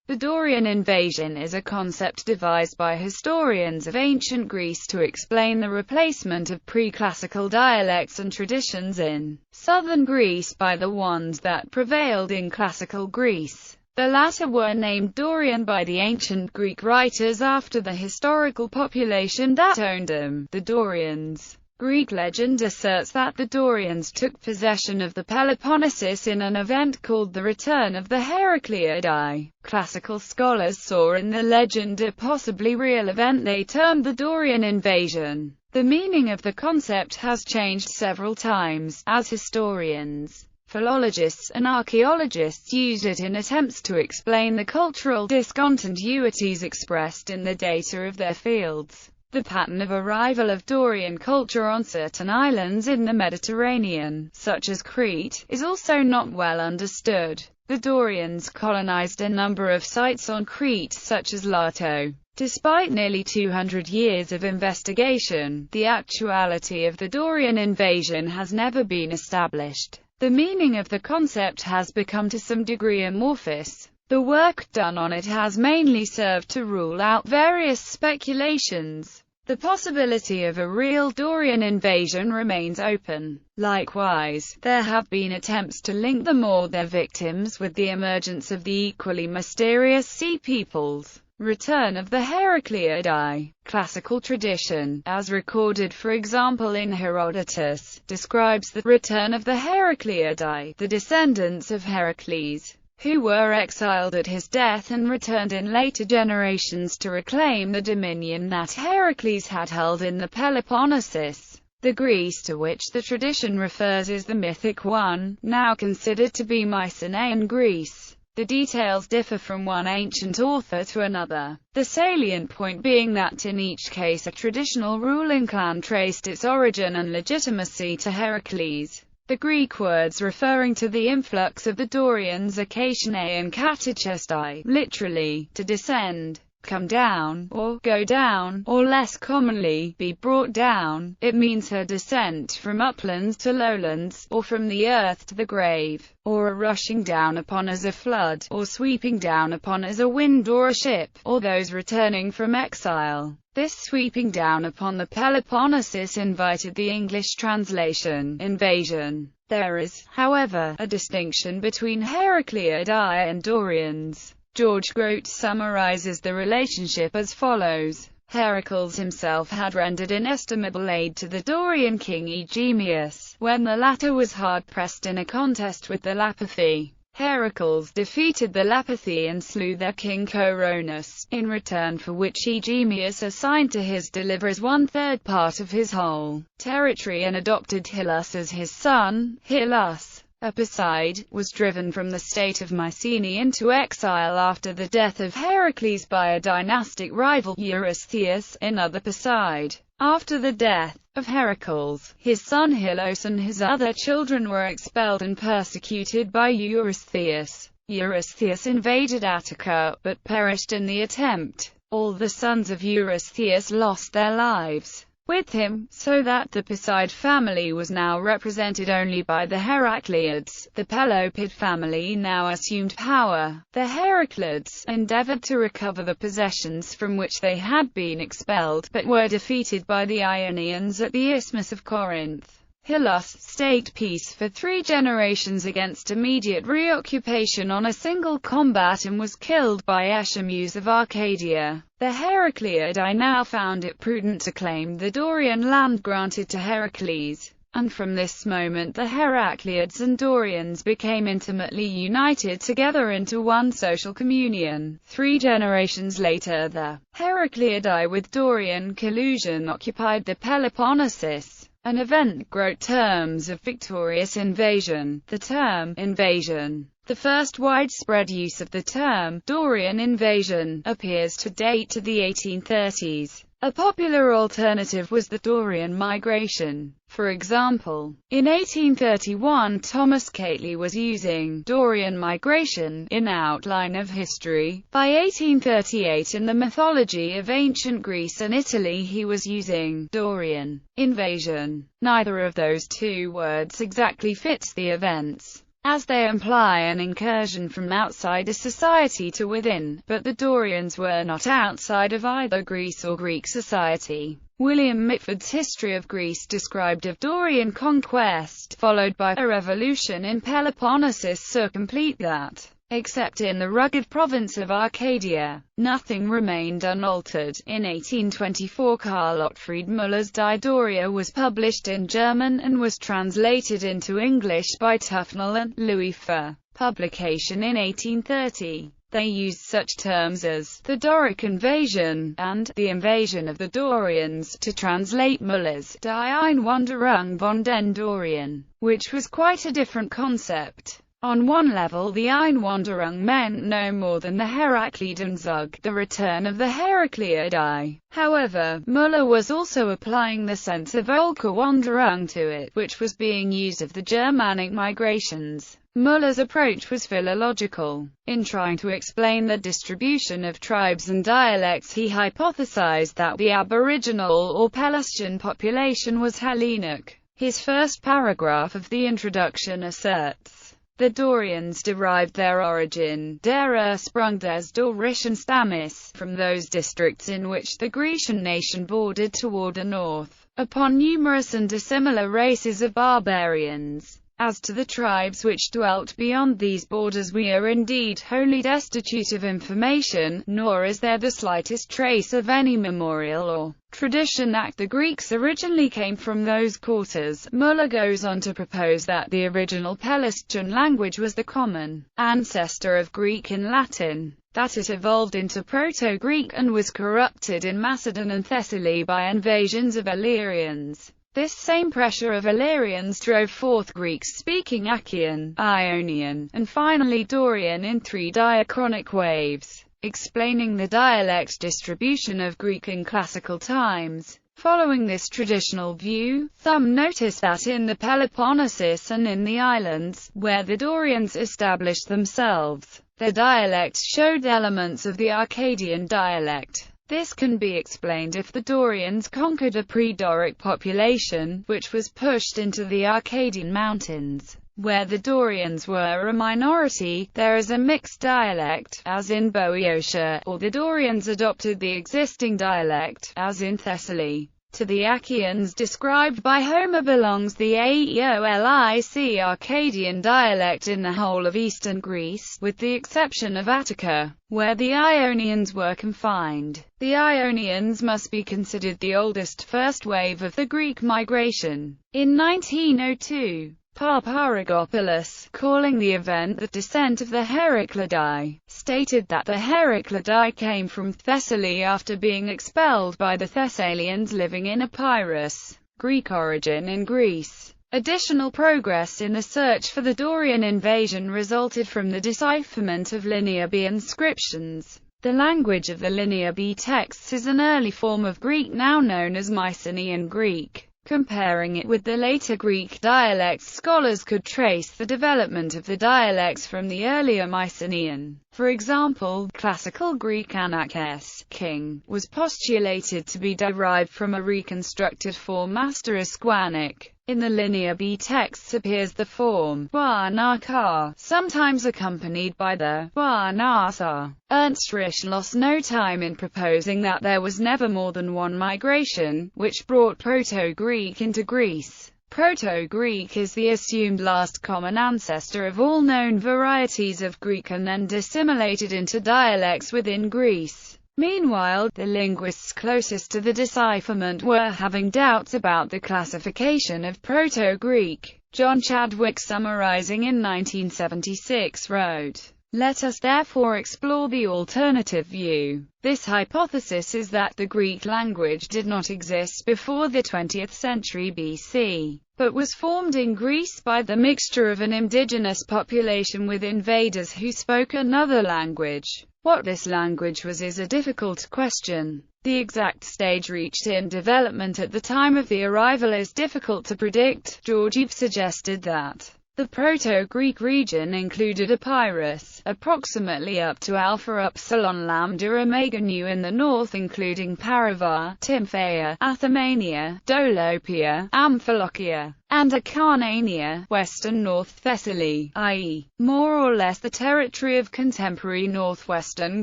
The Dorian invasion is a concept devised by historians of ancient Greece to explain the replacement of pre-classical dialects and traditions in southern Greece by the ones that prevailed in classical Greece. The latter were named Dorian by the ancient Greek writers after the historical population that owned them, the Dorians. Greek legend asserts that the Dorians took possession of the Peloponnesus in an event called the Return of the Heracleidae. Classical scholars saw in the legend a possibly real event they termed the Dorian invasion. The meaning of the concept has changed several times, as historians, philologists and archaeologists used it in attempts to explain the cultural discontinuities expressed in the data of their fields. The pattern of arrival of Dorian culture on certain islands in the Mediterranean, such as Crete, is also not well understood. The Dorians colonized a number of sites on Crete such as Lato. Despite nearly 200 years of investigation, the actuality of the Dorian invasion has never been established. The meaning of the concept has become to some degree amorphous. The work done on it has mainly served to rule out various speculations. The possibility of a real Dorian invasion remains open. Likewise, there have been attempts to link them or their victims with the emergence of the equally mysterious Sea Peoples. Return of the Heracleidae. Classical tradition, as recorded for example in Herodotus, describes the return of the Heracleidae, the descendants of Heracles, who were exiled at his death and returned in later generations to reclaim the dominion that Heracles had held in the Peloponnesus. The Greece to which the tradition refers is the mythic one, now considered to be Mycenaean Greece. The details differ from one ancient author to another, the salient point being that in each case a traditional ruling clan traced its origin and legitimacy to Heracles. The Greek words referring to the influx of the Dorians are kationai and katachestai, literally, to descend, come down, or go down, or less commonly, be brought down. It means her descent from uplands to lowlands, or from the earth to the grave, or a rushing down upon as a flood, or sweeping down upon as a wind or a ship, or those returning from exile. This sweeping down upon the Peloponnesus invited the English translation, invasion. There is, however, a distinction between Heracleidae and Dorians. George Grote summarizes the relationship as follows. Heracles himself had rendered inestimable aid to the Dorian king Aegimeus, when the latter was hard-pressed in a contest with the Lapithae. Heracles defeated the Lapithae and slew their king Coronis, in return for which Aegimeus assigned to his deliverers 1/3 part of his whole territory and adopted Hyllus as his son. Hyllus, a Poseid, was driven from the state of Mycenae into exile after the death of Heracles by a dynastic rival, Eurystheus, another Poseid. After the death of Heracles, his son Hyllus and his other children were expelled and persecuted by Eurystheus. Eurystheus invaded Attica, but perished in the attempt. All the sons of Eurystheus lost their lives with him, so that the Poseid family was now represented only by the Heracleids. The Pelopid family now assumed power. The Heracleids endeavored to recover the possessions from which they had been expelled, but were defeated by the Ionians at the Isthmus of Corinth. Hyllus staked peace for 3 generations against immediate reoccupation on a single combat and was killed by Echemus of Arcadia. The Heracleidae now found it prudent to claim the Dorian land granted to Heracles, and from this moment the Heracleids and Dorians became intimately united together into one social communion. 3 generations later the Heracleidae with Dorian collusion occupied the Peloponnesus, an event Grote terms of victorious invasion. The term invasion, the first widespread use of the term Dorian invasion, appears to date to the 1830s. A popular alternative was the Dorian migration. For example, in 1831 Thomas Cately was using Dorian migration in Outline of History. By 1838 in the mythology of ancient Greece and Italy he was using Dorian invasion. Neither of those two words exactly fits the events as they imply an incursion from outside a society to within, but the Dorians were not outside of either Greece or Greek society. William Mitford's History of Greece described of Dorian conquest, followed by a revolution in Peloponnesus, so complete that, except in the rugged province of Arcadia, nothing remained unaltered. In 1824 Karl Ottfried Müller's Die Doria was published in German and was translated into English by Tufnell and Louis for publication in 1830. They used such terms as the Doric invasion and the invasion of the Dorians to translate Müller's Die Einwanderung von den Dorien, which was quite a different concept. On one level, the Einwanderung meant no more than the Herakleidenzug, the return of the Herakleidae. However, Müller was also applying the sense of Völkerwanderung to it, which was being used of the Germanic migrations. Müller's approach was philological. In trying to explain the distribution of tribes and dialects, he hypothesized that the aboriginal or Pelasgian population was Hellenic. His first paragraph of the introduction asserts, the Dorians derived their origin, der Ursprung des Dorischen Stammes, from those districts in which the Grecian nation bordered toward the north, upon numerous and dissimilar races of barbarians. As to the tribes which dwelt beyond these borders, we are indeed wholly destitute of information, nor is there the slightest trace of any memorial or tradition that the Greeks originally came from those quarters. Müller goes on to propose that the original Pelasgian language was the common ancestor of Greek and Latin, that it evolved into Proto Greek and was corrupted in Macedon and Thessaly by invasions of Illyrians. This same pressure of Illyrians drove forth Greek-speaking Achaean, Ionian, and finally Dorian in three diachronic waves, explaining the dialect distribution of Greek in classical times. Following this traditional view, some notice that in the Peloponnesus and in the islands, where the Dorians established themselves, their dialects showed elements of the Arcadian dialect. This can be explained if the Dorians conquered a pre-Doric population, which was pushed into the Arcadian mountains. Where the Dorians were a minority, there is a mixed dialect, as in Boeotia, or the Dorians adopted the existing dialect, as in Thessaly. To the Achaeans described by Homer belongs the Aeolic Arcadian dialect in the whole of eastern Greece, with the exception of Attica, where the Ionians were confined. The Ionians must be considered the oldest first wave of the Greek migration. In 1902, Paparagopoulos, calling the event the descent of the Herakleidae, stated that the Herakleidae came from Thessaly after being expelled by the Thessalians living in Epirus, Greek origin in Greece. Additional progress in the search for the Dorian invasion resulted from the decipherment of Linear B inscriptions. The language of the Linear B texts is an early form of Greek now known as Mycenaean Greek. Comparing it with the later Greek dialects, scholars could trace the development of the dialects from the earlier Mycenaean. For example, classical Greek Anakes, king, was postulated to be derived from a reconstructed form Asteriskwanik. In the Linear B texts appears the form Warnaka, sometimes accompanied by the Warnasa. Ernst Risch lost no time in proposing that there was never more than one migration, which brought Proto-Greek into Greece. Proto-Greek is the assumed last common ancestor of all known varieties of Greek and then disseminated into dialects within Greece. Meanwhile, the linguists closest to the decipherment were having doubts about the classification of Proto-Greek. John Chadwick, summarizing in 1976, wrote, "Let us therefore explore the alternative view. This hypothesis is that the Greek language did not exist before the 20th century BC, but was formed in Greece by the mixture of an indigenous population with invaders who spoke another language. What this language was is a difficult question. The exact stage reached in development at the time of the arrival is difficult to predict." Georgiev suggested that the Proto-Greek region included Epirus, approximately up to Alpha Upsilon Lambda Omega Nu in the north, including Paravar, Tymphaea, Athemania, Dolopia, Amphilochia, and Acarnania, western North Thessaly, i.e., more or less the territory of contemporary northwestern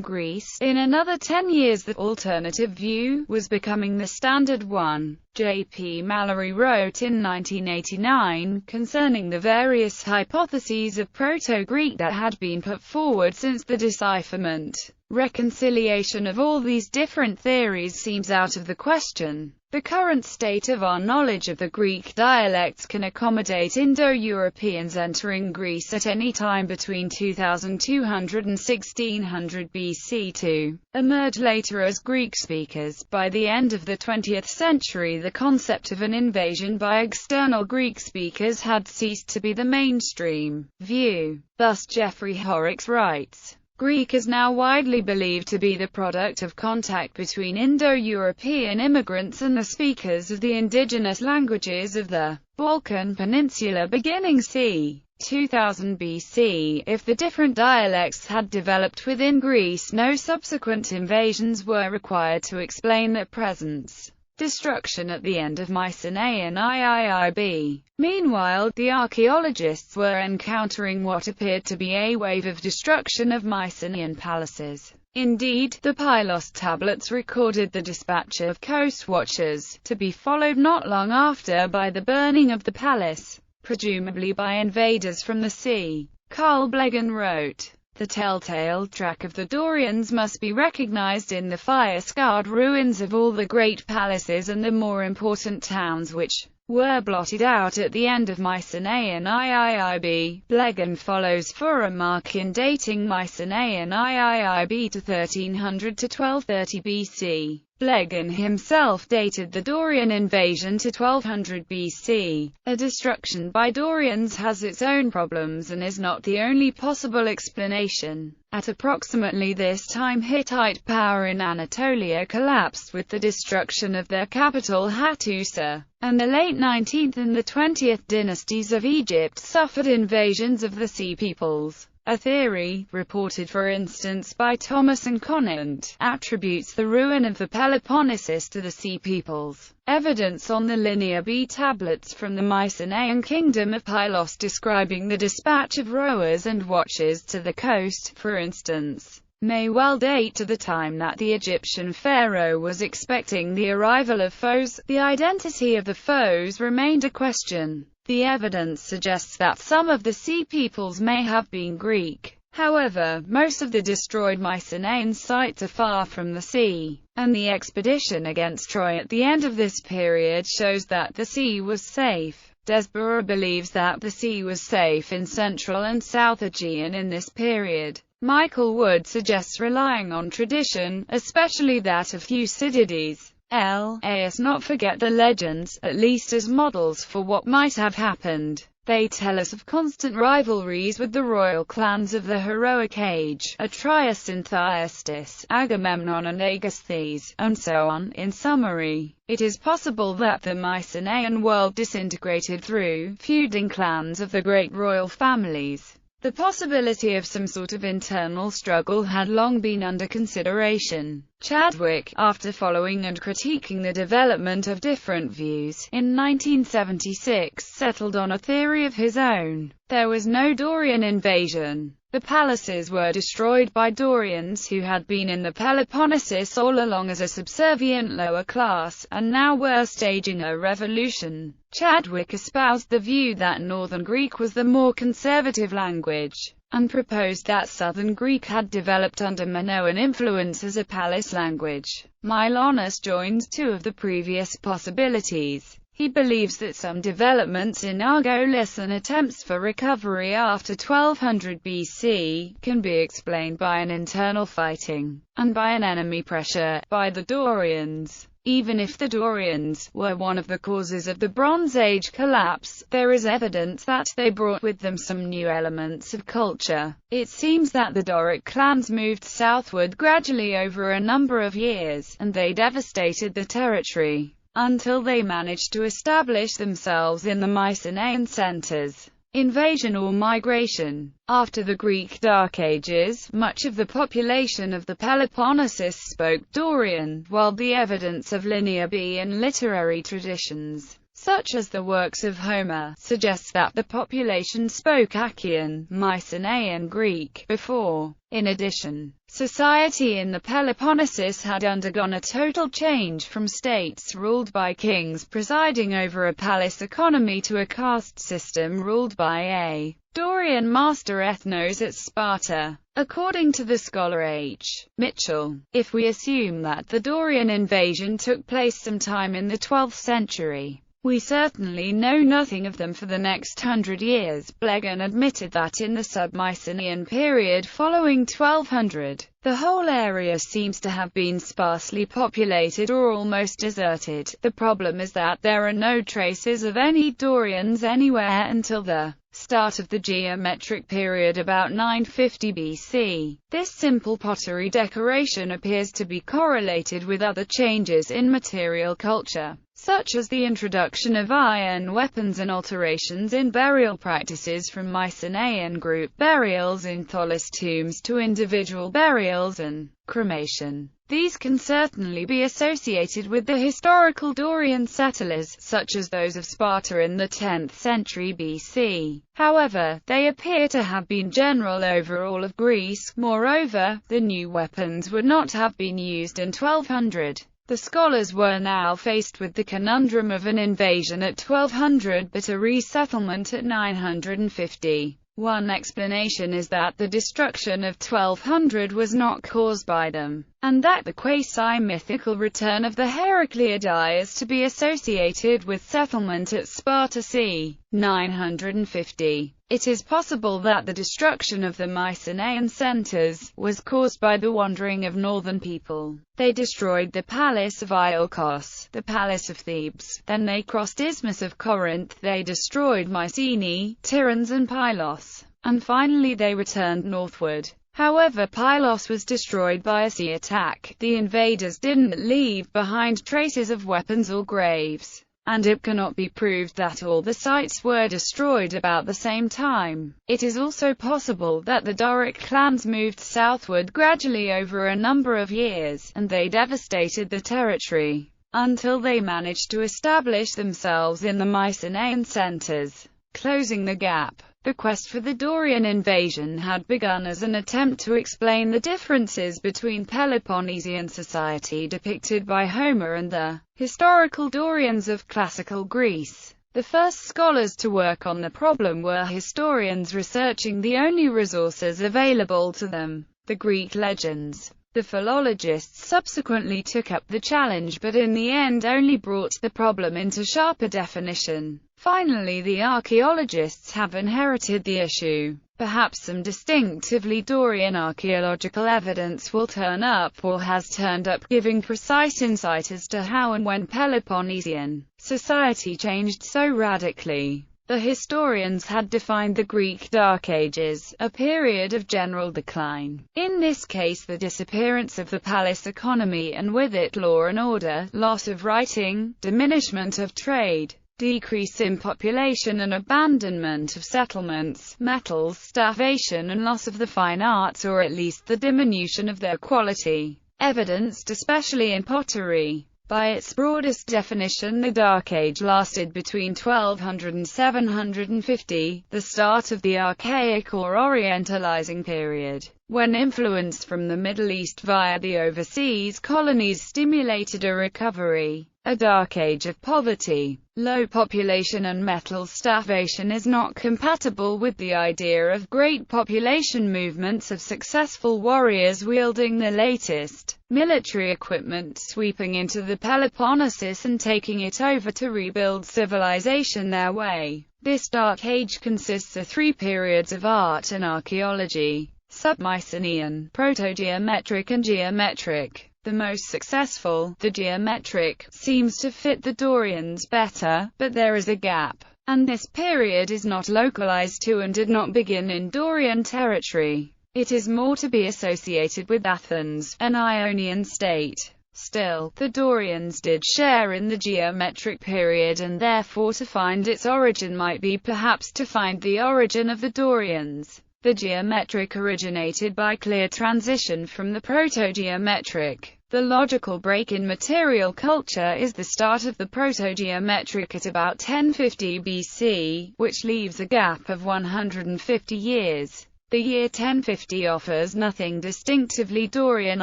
Greece. In another 10 years the alternative view was becoming the standard one. J.P. Mallory wrote in 1989 concerning the various hypotheses of Proto-Greek that had been put forward since the decipherment. Reconciliation of all these different theories seems out of the question. The current state of our knowledge of the Greek dialects can accommodate Indo-Europeans entering Greece at any time between 2200 and 1600 BC to emerge later as Greek speakers. By the end of the 20th century, the concept of an invasion by external Greek speakers had ceased to be the mainstream view. Thus Geoffrey Horrocks writes, Greek is now widely believed to be the product of contact between Indo-European immigrants and the speakers of the indigenous languages of the Balkan Peninsula beginning c. 2000 BC. If the different dialects had developed within Greece, no subsequent invasions were required to explain their presence. Destruction at the end of Mycenaean IIIB. Meanwhile, the archaeologists were encountering what appeared to be a wave of destruction of Mycenaean palaces. Indeed, the Pylos tablets recorded the dispatch of coast watchers, to be followed not long after by the burning of the palace, presumably by invaders from the sea. Carl Blegen wrote, the telltale track of the Dorians must be recognized in the fire-scarred ruins of all the great palaces and the more important towns which were blotted out at the end of Mycenaean IIIB. Blegen follows for a mark in dating Mycenaean IIIB to 1300 to 1230 BC. Blegen himself dated the Dorian invasion to 1200 BC. A destruction by Dorians has its own problems and is not the only possible explanation. At approximately this time Hittite power in Anatolia collapsed with the destruction of their capital Hattusa, and the late 19th and the 20th dynasties of Egypt suffered invasions of the Sea Peoples. A theory, reported for instance by Thomas and Conant, attributes the ruin of the Peloponnesus to the Sea Peoples. Evidence on the Linear B tablets from the Mycenaean kingdom of Pylos describing the dispatch of rowers and watchers to the coast, for instance, may well date to the time that the Egyptian pharaoh was expecting the arrival of foes. The identity of the foes remained a question. The evidence suggests that some of the Sea Peoples may have been Greek. However, most of the destroyed Mycenaean sites are far from the sea, and the expedition against Troy at the end of this period shows that the sea was safe. Desborough believes that the sea was safe in Central and South Aegean in this period. Michael Wood suggests relying on tradition, especially that of Thucydides. Let's not forget the legends, at least as models for what might have happened. They tell us of constant rivalries with the royal clans of the heroic age, Atreus and Thyestes, Agamemnon and Aegisthus, and so on. In summary, it is possible that the Mycenaean world disintegrated through feuding clans of the great royal families. The possibility of some sort of internal struggle had long been under consideration. Chadwick, after following and critiquing the development of different views, in 1976 settled on a theory of his own. There was no Dorian invasion. The palaces were destroyed by Dorians who had been in the Peloponnesus all along as a subservient lower class, and now were staging a revolution. Chadwick espoused the view that Northern Greek was the more conservative language, and proposed that Southern Greek had developed under Minoan influence as a palace language. Milonas joins two of the previous possibilities. He believes that some developments in Argolis and attempts for recovery after 1200 BC can be explained by an internal fighting, and by an enemy pressure, by the Dorians. Even if the Dorians were one of the causes of the Bronze Age collapse, there is evidence that they brought with them some new elements of culture. It seems that the Doric clans moved southward gradually over a number of years, and they devastated the territory until they managed to establish themselves in the Mycenaean centers. Invasion or migration. After the Greek Dark Ages, much of the population of the Peloponnesus spoke Dorian, while the evidence of Linear B and literary traditions such as the works of Homer, suggests that the population spoke Achaean, Mycenaean Greek, before. In addition, society in the Peloponnesus had undergone a total change from states ruled by kings presiding over a palace economy to a caste system ruled by a Dorian master ethnos at Sparta. According to the scholar H. Mitchell, if we assume that the Dorian invasion took place sometime in the 12th century, we certainly know nothing of them for the next 100 years. Blegan admitted that in the sub-Mycenaean period following 1200, the whole area seems to have been sparsely populated or almost deserted. The problem is that there are no traces of any Dorians anywhere until the start of the geometric period about 950 BC. This simple pottery decoration appears to be correlated with other changes in material culture, such as the introduction of iron weapons and alterations in burial practices from Mycenaean group burials in Tholos tombs to individual burials and cremation. These can certainly be associated with the historical Dorian settlers, such as those of Sparta in the 10th century BC. However, they appear to have been general over all of Greece. Moreover, the new weapons would not have been used in 1200. The scholars were now faced with the conundrum of an invasion at 1200 but a resettlement at 950. One explanation is that the destruction of 1200 was not caused by them, and that the quasi-mythical return of the Heracleidae is to be associated with settlement at Sparta c. 950. It is possible that the destruction of the Mycenaean centers was caused by the wandering of northern people. They destroyed the palace of Iolcos, the palace of Thebes, then they crossed Isthmus of Corinth, they destroyed Mycenae, Tiryns and Pylos, and finally they returned northward. However, Pylos was destroyed by a sea attack. The invaders didn't leave behind traces of weapons or graves, and it cannot be proved that all the sites were destroyed about the same time. It is also possible that the Doric clans moved southward gradually over a number of years, and they devastated the territory, until they managed to establish themselves in the Mycenaean centers, closing the gap. The quest for the Dorian invasion had begun as an attempt to explain the differences between Peloponnesian society depicted by Homer and the historical Dorians of classical Greece. The first scholars to work on the problem were historians researching the only resources available to them, the Greek legends. The philologists subsequently took up the challenge but in the end only brought the problem into sharper definition. Finally, the archaeologists have inherited the issue. Perhaps some distinctively Dorian archaeological evidence will turn up or has turned up, giving precise insight as to how and when Peloponnesian society changed so radically. The historians had defined the Greek Dark Ages, a period of general decline. In this case, the disappearance of the palace economy and with it law and order, loss of writing, diminishment of trade, decrease in population and abandonment of settlements, metals, starvation and loss of the fine arts, or at least the diminution of their quality, evidenced especially in pottery. By its broadest definition, the Dark Age lasted between 1200 and 750, the start of the Archaic or Orientalizing period, when influence from the Middle East via the overseas colonies stimulated a recovery. A dark age of poverty, low population and metal starvation is not compatible with the idea of great population movements of successful warriors wielding the latest military equipment sweeping into the Peloponnesus and taking it over to rebuild civilization their way. This dark age consists of three periods of art and archaeology: sub-Mycenaean, proto-geometric and geometric. The most successful, the geometric, seems to fit the Dorians better, but there is a gap, and this period is not localized to and did not begin in Dorian territory. It is more to be associated with Athens, an Ionian state. Still, the Dorians did share in the geometric period, and therefore to find its origin might be perhaps to find the origin of the Dorians. The geometric originated by clear transition from the proto-geometric. The logical break in material culture is the start of the Proto-Geometric at about 1050 BC, which leaves a gap of 150 years. The year 1050 offers nothing distinctively Dorian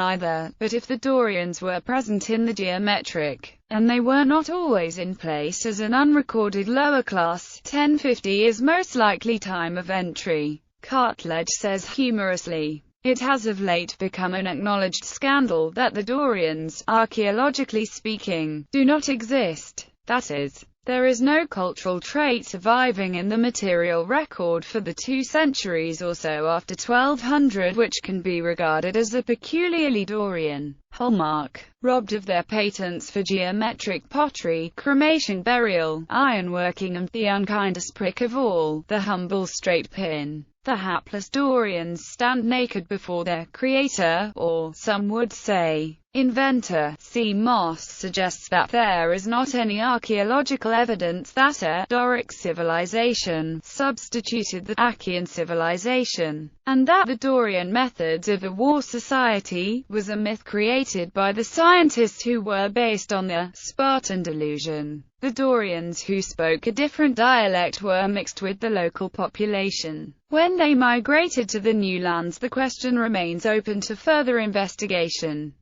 either, but if the Dorians were present in the Geometric, and they were not always in place as an unrecorded lower class, 1050 is most likely time of entry. Cartledge says humorously, "It has of late become an acknowledged scandal that the Dorians, archaeologically speaking, do not exist. That is, there is no cultural trait surviving in the material record for the 2 centuries or so after 1200 which can be regarded as a peculiarly Dorian hallmark. Robbed of their patents for geometric pottery, cremation, burial, ironworking, and the unkindest prick of all, the humble straight pin, the hapless Dorians stand naked before their creator, or, some would say, inventor." C. Moss suggests that there is not any archaeological evidence that a Doric civilization substituted the Achaean civilization, and that the Dorian methods of a war society was a myth created by the scientists who were based on the Spartan delusion. The Dorians who spoke a different dialect were mixed with the local population. When they migrated to the new lands, the question remains open to further investigation.